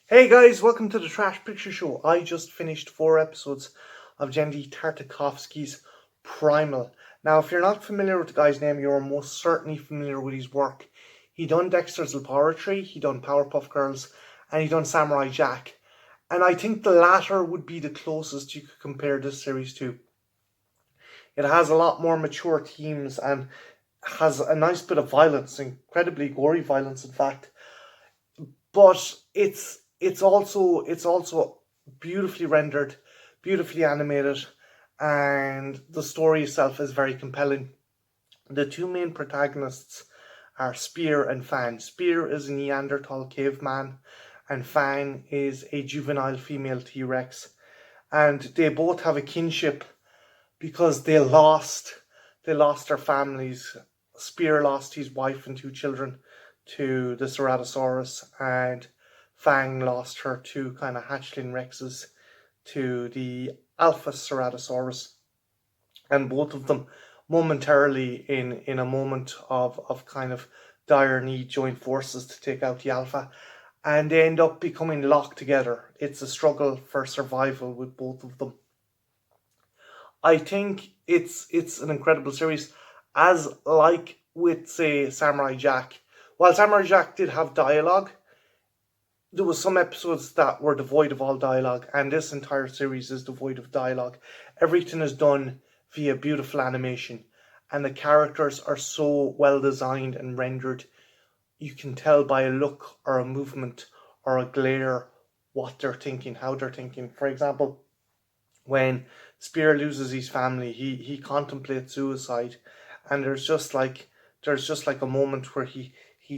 Hey guys, welcome to the Trash Picture Show. I just finished 4 episodes of Genndy Tartakovsky's Primal. Now, if you're not familiar with the guy's name, you're most certainly familiar with his work. He done Dexter's Laboratory, he done Powerpuff Girls, and he done Samurai Jack. And I think the latter would be the closest you could compare this series to. It has a lot more mature themes and has a nice bit of violence, incredibly gory violence, in fact. But it's also beautifully rendered, beautifully animated, and the story itself is very compelling. The two main protagonists are Spear and Fang. Spear is a Neanderthal caveman, and Fang is a juvenile female T-Rex, and they both have a kinship because they lost their families. Spear lost his wife and 2 children to the Ceratosaurus, and Fang lost her 2 kind of hatchling Rexes to the Alpha Ceratosaurus, and both of them momentarily in a moment of kind of dire need join forces to take out the Alpha, and they end up becoming locked together. It's a struggle for survival with both of them. I think it's an incredible series, as like with say Samurai Jack. While Samurai Jack did have dialogue, there was some episodes that were devoid of all dialogue, and this entire series is devoid of dialogue. Everything is done via beautiful animation, and the characters are so well designed and rendered. You can tell by a look or a movement or a glare what they're thinking, how they're thinking. For example, when Spear loses his family, he contemplates suicide, and there's just like a moment where he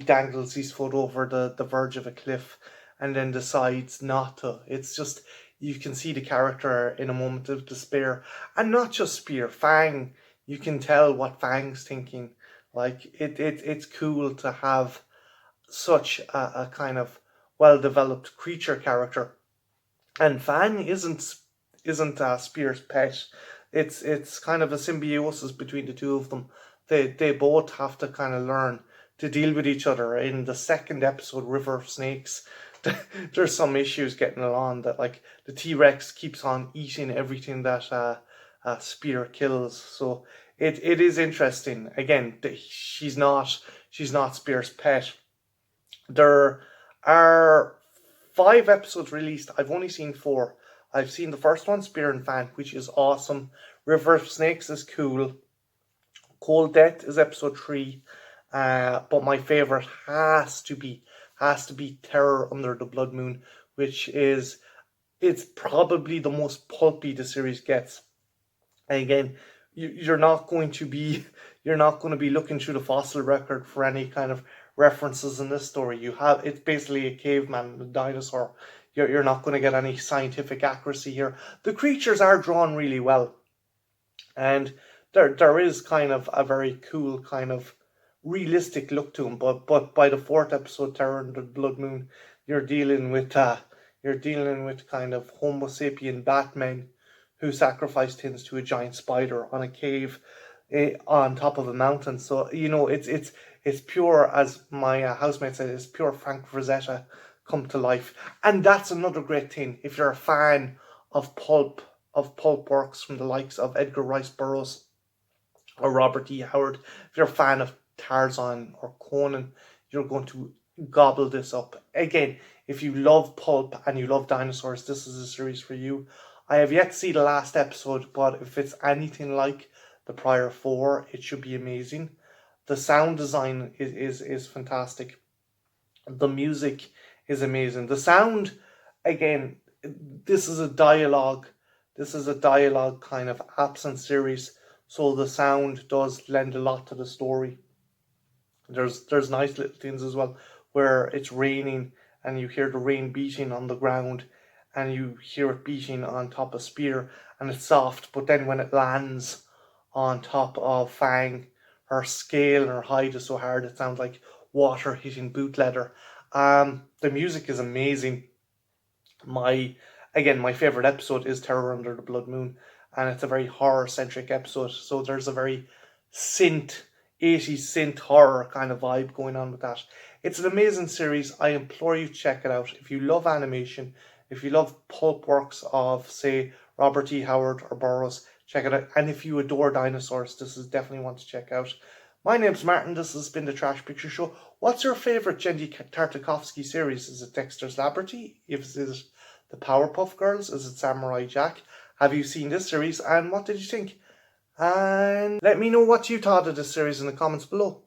dangles his foot over the verge of a cliff and then decides not to. It's just, you can see the character in a moment of despair. And not just Spear, Fang, you can tell what Fang's thinking. Like it's cool to have such a kind of well developed creature character. And Fang isn't Spear's pet. It's kind of a symbiosis between the two of them. They both have to kind of learn to deal with each other. In the second episode, River of Snakes, there's some issues getting along, that like the T-Rex keeps on eating everything that Spear kills. So it is interesting. Again, she's not Spear's pet. There are 5 episodes released. I've only seen 4. I've seen the first one, Spear and Fan, which is awesome. River of Snakes is cool. Cold Death is episode 3. But my favorite has to be Terror Under the Blood Moon, which is, it's probably the most pulpy the series gets. And again, you're not going to be looking through the fossil record for any kind of references in this story. It's basically a caveman and a dinosaur. You're not going to get any scientific accuracy here. The creatures are drawn really well, and there is kind of a very cool kind of realistic look to them. But by the 4th episode, Terror under the Blood Moon, you're dealing with kind of Homo sapien Batmen who sacrificed things to a giant spider on a cave on top of a mountain. So it's pure, as my housemate said, it's pure Frank Frazetta come to life. And that's another great thing. If you're a fan of pulp works from the likes of Edgar Rice Burroughs or Robert E. Howard, if you're a fan of Tarzan or Conan, you're going to gobble this up. Again, if you love pulp and you love dinosaurs, this is a series for you. I have yet to see the last episode, but if it's anything like the prior 4, it should be amazing. The sound design is fantastic. The music is amazing. The sound, again, this is a dialogue. This is a dialogue kind of absent series, so the sound does lend a lot to the story. There's nice little things as well, where it's raining and you hear the rain beating on the ground, and you hear it beating on top of Spear, and it's soft, but then when it lands on top of Fang, her scale and her hide is so hard it sounds like water hitting boot leather. The music is amazing. My favorite episode is Terror Under the Blood Moon, and it's a very horror centric episode. So there's a very synth 80s synth horror kind of vibe going on with that. It's an amazing series. I implore you to check it out. If you love animation, if you love pulp works of, say, Robert E. Howard or Burroughs, check it out. And if you adore dinosaurs, this is definitely one to check out. My name's Martin. This has been the Trash Picture Show. What's your favourite Genndy Tartakovsky series? Is it Dexter's Laboratory? Is it the Powerpuff Girls? Is it Samurai Jack? Have you seen this series and what did you think? And let me know what you thought of this series in the comments below.